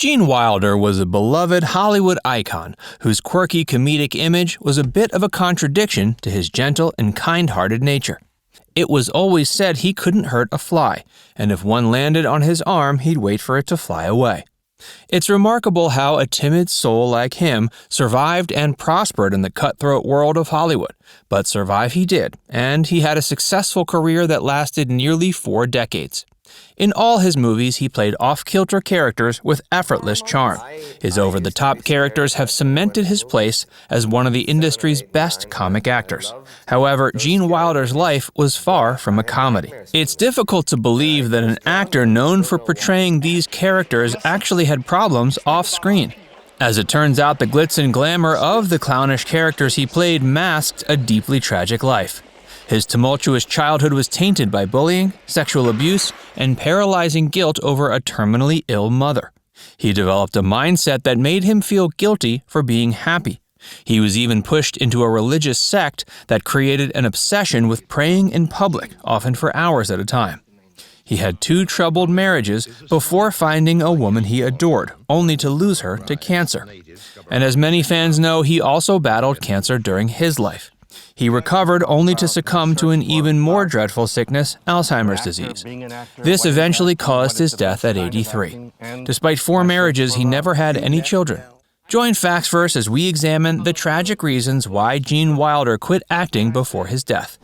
Gene Wilder was a beloved Hollywood icon whose quirky comedic image was a bit of a contradiction to his gentle and kind-hearted nature. It was always said he couldn't hurt a fly, and if one landed on his arm, he'd wait for it to fly away. It's remarkable how a timid soul like him survived and prospered in the cutthroat world of Hollywood, but survive he did, and he had a successful career that lasted nearly 4 decades. In all his movies, he played off-kilter characters with effortless charm. His over-the-top characters have cemented his place as one of the industry's best comic actors. However, Gene Wilder's life was far from a comedy. It's difficult to believe that an actor known for portraying these characters actually had problems off-screen. As it turns out, the glitz and glamour of the clownish characters he played masked a deeply tragic life. His tumultuous childhood was tainted by bullying, sexual abuse, and paralyzing guilt over a terminally ill mother. He developed a mindset that made him feel guilty for being happy. He was even pushed into a religious sect that created an obsession with praying in public, often for hours at a time. He had 2 troubled marriages before finding a woman he adored, only to lose her to cancer. And as many fans know, he also battled cancer during his life. He recovered only to succumb to an even more dreadful sickness, Alzheimer's disease. This eventually caused his death at 83. Despite 4 marriages, he never had any children. Join Factsverse as we examine the tragic reasons why Gene Wilder quit acting before his death.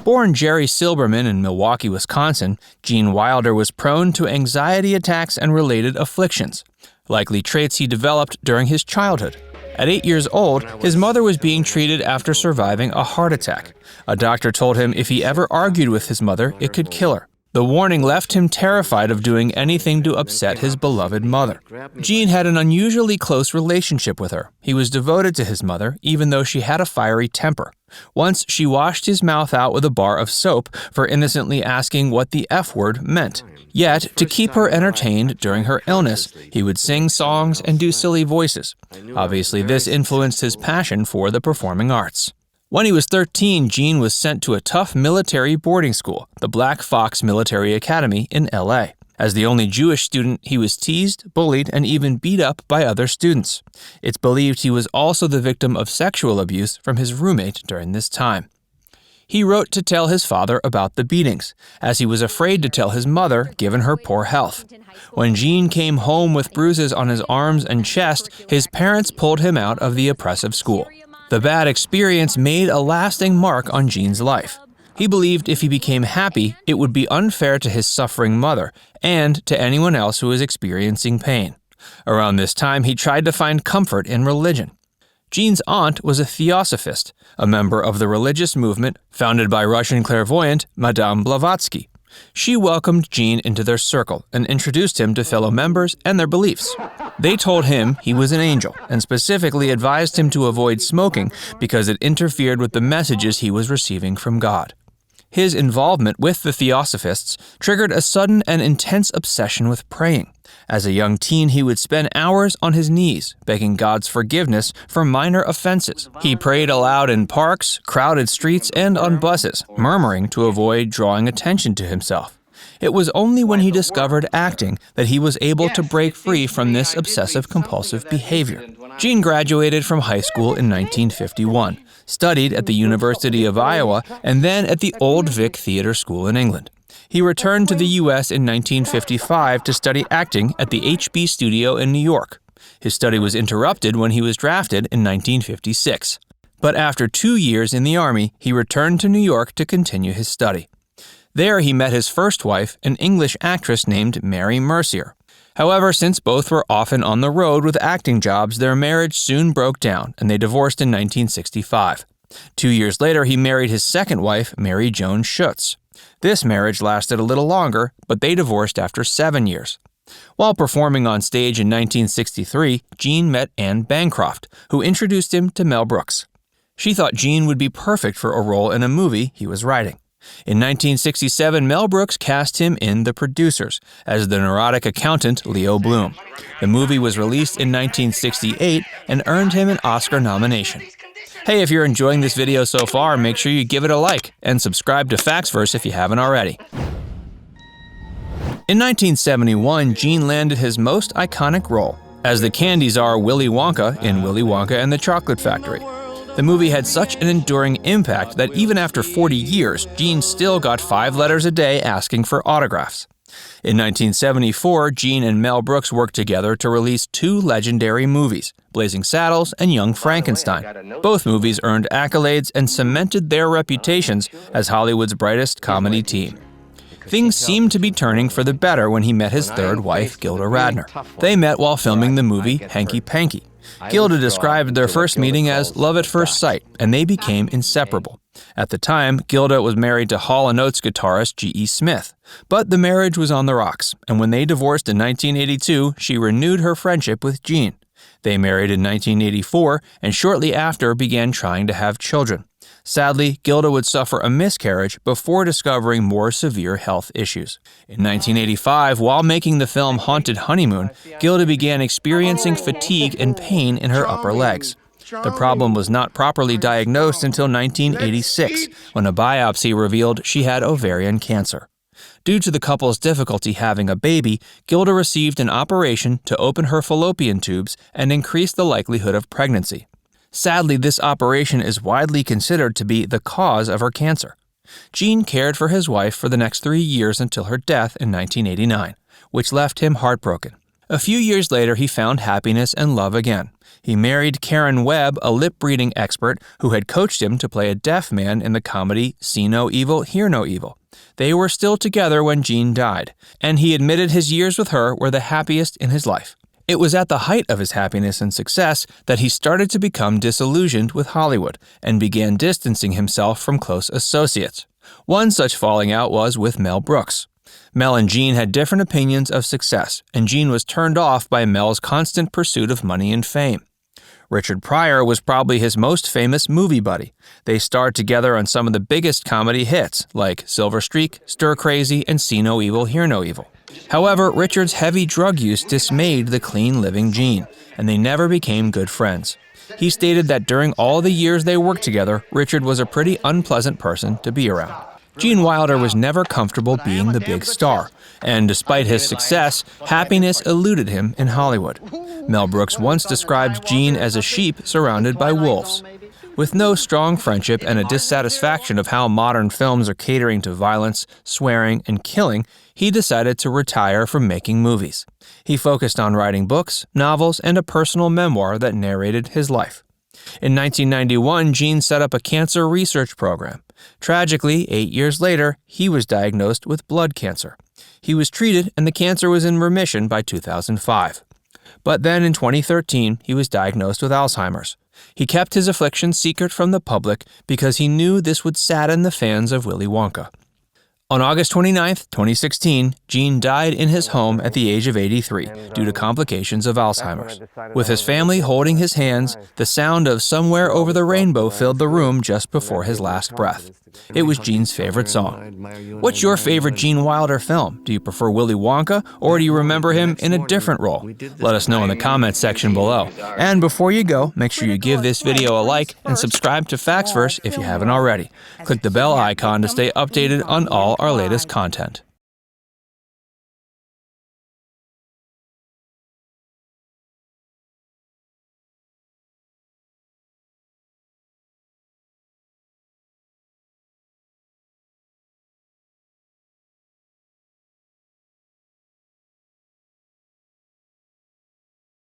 Born Jerry Silberman in Milwaukee, Wisconsin, Gene Wilder was prone to anxiety attacks and related afflictions, likely traits he developed during his childhood. At 8 years old, his mother was being treated after surviving a heart attack. A doctor told him if he ever argued with his mother, it could kill her. The warning left him terrified of doing anything to upset his beloved mother. Gene had an unusually close relationship with her. He was devoted to his mother, even though she had a fiery temper. Once, she washed his mouth out with a bar of soap for innocently asking what the F word meant. Yet, to keep her entertained during her illness, he would sing songs and do silly voices. Obviously, this influenced his passion for the performing arts. When he was 13, Gene was sent to a tough military boarding school, the Black Fox Military Academy in LA. As the only Jewish student, he was teased, bullied, and even beat up by other students. It's believed he was also the victim of sexual abuse from his roommate during this time. He wrote to tell his father about the beatings, as he was afraid to tell his mother given her poor health. When Gene came home with bruises on his arms and chest, his parents pulled him out of the oppressive school. The bad experience made a lasting mark on Gene's life. He believed if he became happy, it would be unfair to his suffering mother and to anyone else who was experiencing pain. Around this time, he tried to find comfort in religion. Gene's aunt was a theosophist, a member of the religious movement founded by Russian clairvoyant Madame Blavatsky. She welcomed Gene into their circle and introduced him to fellow members and their beliefs. They told him he was an angel and specifically advised him to avoid smoking because it interfered with the messages he was receiving from God. His involvement with the theosophists triggered a sudden and intense obsession with praying. As a young teen, he would spend hours on his knees, begging God's forgiveness for minor offenses. He prayed aloud in parks, crowded streets, and on buses, murmuring to avoid drawing attention to himself. It was only when he discovered acting that he was able to break free from this obsessive-compulsive behavior. Gene graduated from high school in 1951, studied at the University of Iowa, and then at the Old Vic Theatre School in England. He returned to the U.S. in 1955 to study acting at the HB Studio in New York. His study was interrupted when he was drafted in 1956. But after 2 years in the Army, he returned to New York to continue his study. There he met his first wife, an English actress named Mary Mercier. However, since both were often on the road with acting jobs, their marriage soon broke down and they divorced in 1965. 2 years later, he married his second wife, Mary Joan Schutz. This marriage lasted a little longer, but they divorced after 7 years. While performing on stage in 1963, Gene met Anne Bancroft, who introduced him to Mel Brooks. She thought Gene would be perfect for a role in a movie he was writing. In 1967, Mel Brooks cast him in The Producers as the neurotic accountant Leo Bloom. The movie was released in 1968 and earned him an Oscar nomination. Hey, if you're enjoying this video so far, make sure you give it a like and subscribe to Factsverse if you haven't already. In 1971, Gene landed his most iconic role as the candy czar Willy Wonka in Willy Wonka and the Chocolate Factory. The movie had such an enduring impact that even after 40 years, Gene still got 5 letters a day asking for autographs. In 1974, Gene and Mel Brooks worked together to release 2 legendary movies, Blazing Saddles and Young Frankenstein. Both movies earned accolades and cemented their reputations as Hollywood's brightest comedy team. Things seemed to be turning for the better when he met his third wife, Gilda Radner. They met while filming the movie Hanky Panky. Gilda described their first meeting as love at first sight, and they became inseparable. At the time, Gilda was married to Hall & Oates guitarist G.E. Smith. But the marriage was on the rocks, and when they divorced in 1982, she renewed her friendship with Gene. They married in 1984, and shortly after began trying to have children. Sadly, Gilda would suffer a miscarriage before discovering more severe health issues. In 1985, while making the film Haunted Honeymoon, Gilda began experiencing fatigue and pain in her upper legs. The problem was not properly diagnosed until 1986, when a biopsy revealed she had ovarian cancer. Due to the couple's difficulty having a baby, Gilda received an operation to open her fallopian tubes and increase the likelihood of pregnancy. Sadly, this operation is widely considered to be the cause of her cancer. Gene cared for his wife for the next 3 years until her death in 1989, which left him heartbroken. A few years later, he found happiness and love again. He married Karen Webb, a lip-reading expert who had coached him to play a deaf man in the comedy See No Evil, Hear No Evil. They were still together when Gene died, and he admitted his years with her were the happiest in his life. It was at the height of his happiness and success that he started to become disillusioned with Hollywood and began distancing himself from close associates. One such falling out was with Mel Brooks. Mel and Gene had different opinions of success, and Gene was turned off by Mel's constant pursuit of money and fame. Richard Pryor was probably his most famous movie buddy. They starred together on some of the biggest comedy hits, like Silver Streak, Stir Crazy, and See No Evil, Hear No Evil. However, Richard's heavy drug use dismayed the clean-living Gene, and they never became good friends. He stated that during all the years they worked together, Richard was a pretty unpleasant person to be around. Gene Wilder was never comfortable being the big star, and despite his success, happiness eluded him in Hollywood. Mel Brooks once described Gene as a sheep surrounded by wolves. With no strong friendship and a dissatisfaction of how modern films are catering to violence, swearing, and killing, he decided to retire from making movies. He focused on writing books, novels, and a personal memoir that narrated his life. In 1991, Gene set up a cancer research program. Tragically, 8 years later, he was diagnosed with blood cancer. He was treated, and the cancer was in remission by 2005. But then in 2013, he was diagnosed with Alzheimer's. He kept his affliction secret from the public because he knew this would sadden the fans of Willy Wonka. On August 29, 2016, Gene died in his home at the age of 83 due to complications of Alzheimer's. With his family holding his hands, the sound of Somewhere Over the Rainbow filled the room just before his last breath. It was Gene's favorite song. What's your favorite Gene Wilder film? Do you prefer Willy Wonka, or do you remember him in a different role? Let us know in the comments section below. And before you go, make sure you give this video a like and subscribe to Factsverse if you haven't already. Click the bell icon to stay updated on all our latest content.